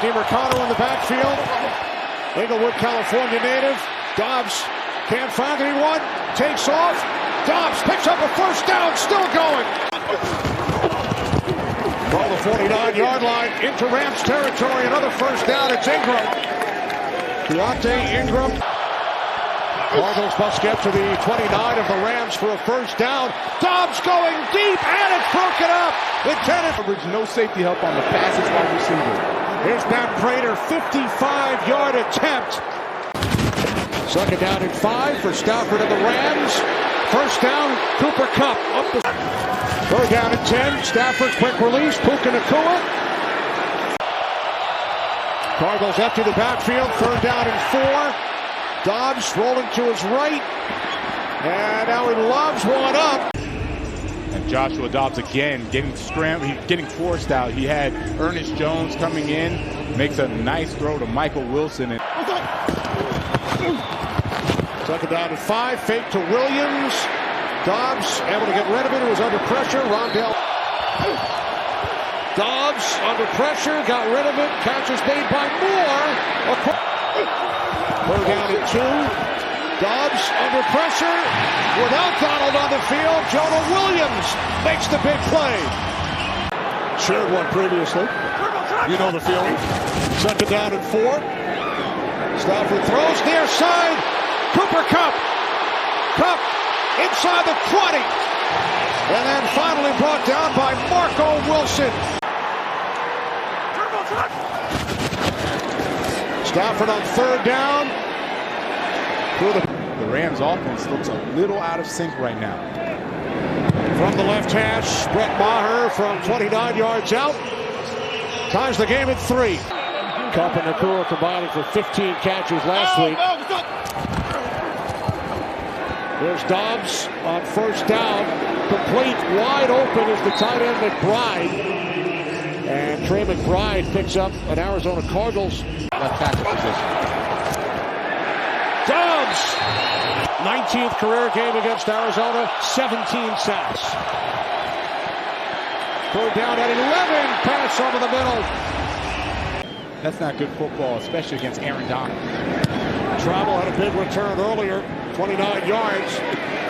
DiMercado in the backfield. Inglewood, California native. Dobbs can't find anyone. Takes off. Dobbs picks up a first down. Still going. Ball the 49-yard line into Rams territory. Another first down. It's Ingram. Deontay Ingram. Cardinals must get to the 29 of the Rams for a first down. Dobbs going deep, and it's broken up. Intended. No safety help on the passes wide receiver. Here's Matt Prater, 55-yard attempt. Second down and 5 for Stafford and the Rams. First down, Cooper Kupp. Up the third down and 10. Stafford, quick release. Puka Nacua. Cardinals empty the backfield. Third down and 4. Dobbs rolling to his right. And now he lobs one up. And Joshua Dobbs again getting forced out. He had Ernest Jones coming in, makes a nice throw to Michael Wilson. Second down and 5, fake to Williams. Dobbs able to get rid of it. It was under pressure. Rondell. Dobbs under pressure, got rid of it. Catch is made by Moore. Third down and 2. Dobbs under pressure. Without Donald on the field, Jonah Williams makes the big play. Shared one previously. You know the feeling. Second down and 4. Stafford throws near side. Cooper Kupp. Kupp inside the 20. And then finally brought down by Marco Wilson. Stafford on third down. The Rams offense looks a little out of sync right now. From the left hash, Brett Maher from 29 yards out. Ties the game at 3. Kupp and Nacua combining for 15 catches last week. There's Dobbs on first down. Complete, wide open is the tight end McBride. And Trey McBride picks up an Arizona Cardinals left tackle position. Dobbs! 19th career game against Arizona, 17 sacks. Third down at 11, pass over the middle. That's not good football, especially against Aaron Donald. Travel had a big return earlier, 29 yards.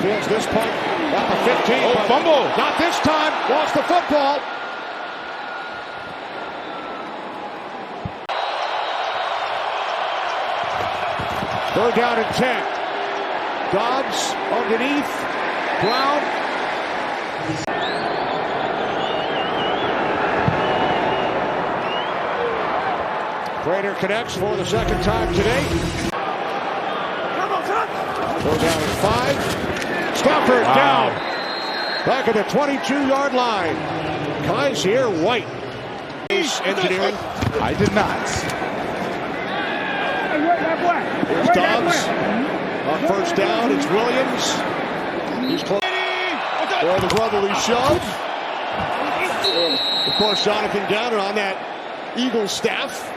Fields this punt at the 15. Oh, fumble! Not this time, lost the football. Third down and 10. Dobbs underneath. Brown. Prater connects for the second time today. Third down and 5. Stafford down. Back at the 22-yard line. Guys here, White. Engineering. I did not. Here's Dobbs on first down. It's Williams. He's close. For the brotherly shove. Of course, Jonathan Gowder on that Eagles staff.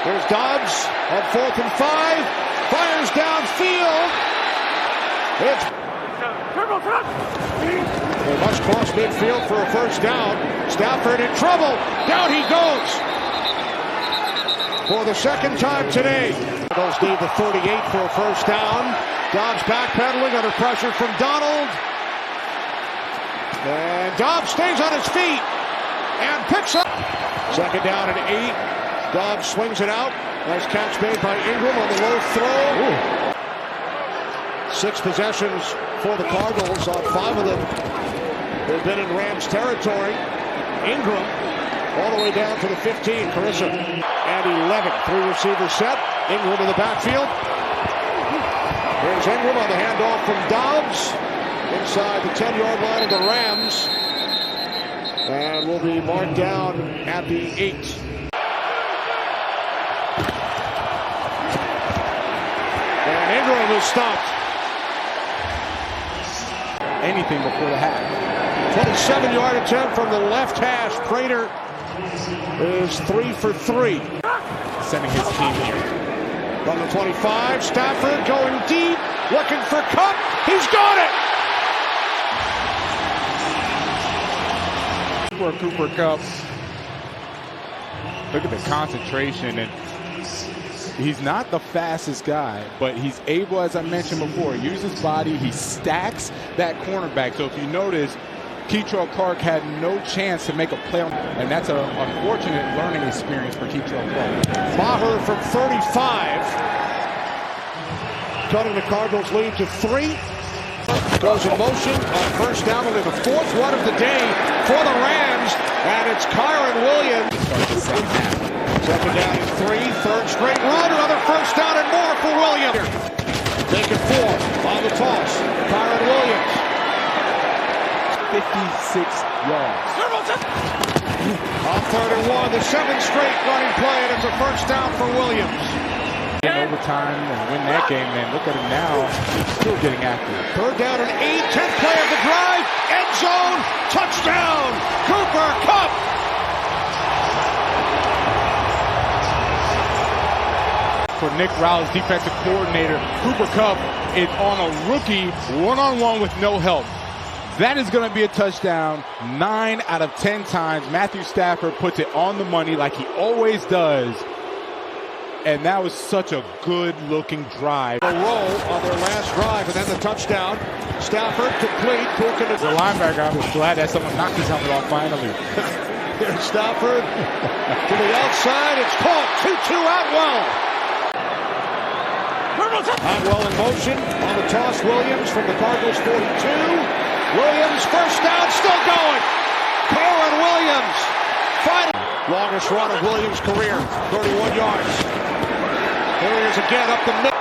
There's Dobbs on 4th and 5. Fires downfield. They must cross midfield for a first down. Stafford in trouble. Down he goes. For the second time today. Cardinals need the 38 for a first down. Dobbs backpedaling under pressure from Donald. And Dobbs stays on his feet and picks up. Second down and 8. Dobbs swings it out. Nice catch made by Ingram on the low throw. Ooh. 6 possessions for the Cardinals. On 5 of them, they've been in Rams territory. Ingram all the way down to the 15. Carissa and 11. 3-receiver set. Ingram in the backfield. Here's Ingram on the handoff from Dobbs. Inside the 10-yard line of the Rams. And will be marked down at the 8. And Ingram is stopped. Anything before the half. 27-yard attempt from the left hash. Prater is 3 for 3. Sending his team here. From the 25, Stafford going deep, looking for Kupp. He's got it! for Cooper Kupp. Look at the concentration, and he's not the fastest guy, but he's able, as I mentioned before, use his body. He stacks that cornerback. So if you notice, Keitrell Clark had no chance to make a play, and that's an unfortunate learning experience for Keitrell Clark. Maher from 35, cutting the Cardinals' lead to 3. Goes in motion on first down, only the 4th one of the day for the Rams, and it's Kyron Williams. Second down and 3, third straight run, another first down and more for Williams. Taking 4 on the toss, Kyron Williams. 56 yards. On 3rd and 1, the 7th straight running play, and it's a first down for Williams. In overtime and win that game, man. Look at him now. He's still getting after it. 3rd down and 8, 10th play of the drive, end zone, touchdown, Cooper Kupp. For Nick Rowell's defensive coordinator, Cooper Kupp is on a rookie one-on-one with no help. That is going to be a touchdown 9 out of 10 times. Matthew Stafford puts it on the money like he always does. And that was such a good-looking drive. A roll on their last drive, and then the touchdown. Stafford complete. The linebacker, I was glad that someone knocked his helmet off finally. Here's Stafford to the outside. It's caught. 2-2 Atwell. Atwell in motion on the toss. Williams from the Cardinals 42. Williams first down, still going. Kyron Williams. Final. Longest run of Williams' career. 31 yards. Here he is again up the middle.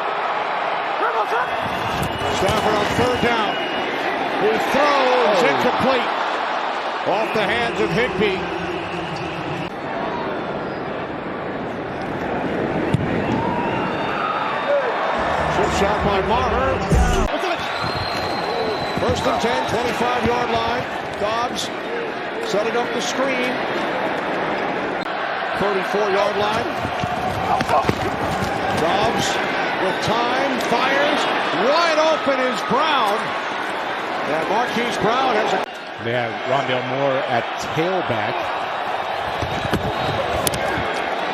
Stafford on 3rd down. He throws incomplete. Off the hands of Higbee. Chip shot by Maher. 1st and 10, 25-yard line. Dobbs setting up the screen. 34-yard line. Dobbs with time, fires. Wide open is Brown. And Marquise Brown has a... They have Rondale Moore at tailback.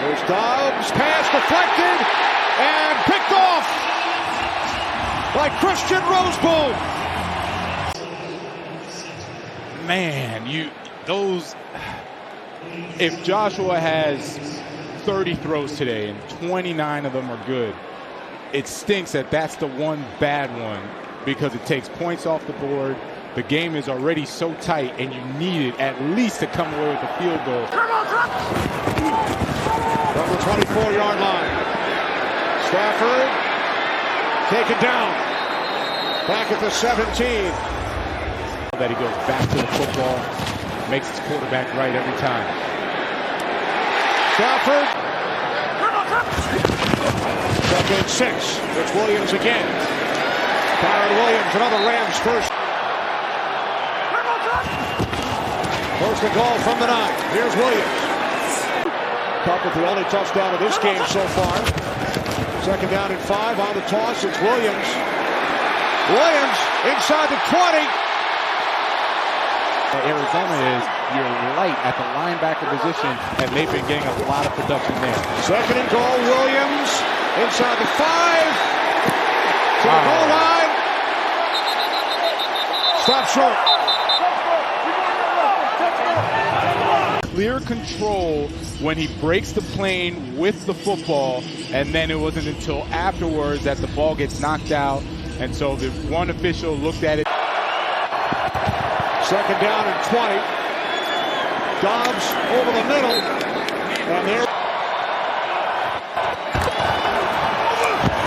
There's Dobbs, pass deflected, and picked off by Christian Roseboom. Man, if Joshua has 30 throws today and 29 of them are good, it stinks that that's the one bad one because it takes points off the board. The game is already so tight, and you need it at least to come away with a field goal. From the 24-yard line, Stafford taken down. Back at the 17. That he goes back to the football, makes his quarterback right every time. Stafford. 2nd and 6. It's Williams again. Kyron Williams, another Rams first. First and goal from the 9. Here's Williams. Kupp with the only touchdown of this game so far. 2nd down and 5 on the toss. It's Williams. Williams inside the 20. Arizona is you're light at the linebacker position, and they've been getting a lot of production there. 2nd and goal, Williams inside the 5 to the goal line. Stop short. Clear control when he breaks the plane with the football, and then it wasn't until afterwards that the ball gets knocked out, and so the one official looked at it. 2nd down and 20. Dobbs over the middle. And there.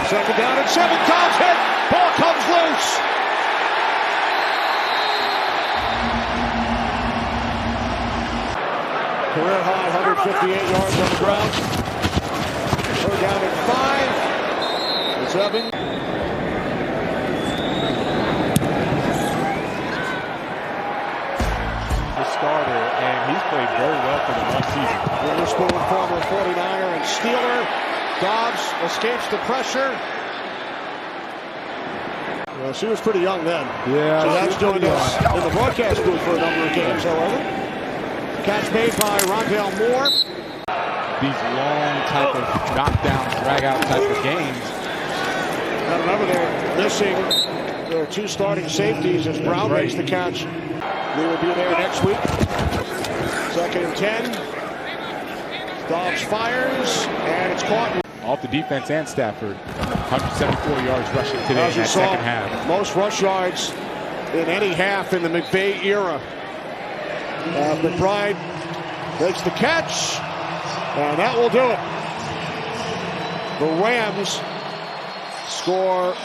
2nd down and 7. Dobbs hit. Ball comes loose. Career high 158 yards on the ground. 3rd down and 5. 7. Starter, and he's played very well for them all season. Witherspoon, former 49er and Steeler. Dobbs escapes the pressure. Well, she was pretty young then. Yeah. So that's doing this in the broadcast booth for a number of games, however. Catch made by Rondale Moore. These long type of knockdown, drag-out type of games. And remember, they're missing their two starting safeties as Brown makes the catch. He will be there next week. 2nd and 10. Dobbs fires, and it's caught. Off the defense and Stafford. 174 yards rushing today As in you that saw, second half. most rush yards in any half in the McVay era. McBride makes the catch, and that will do it. The Rams score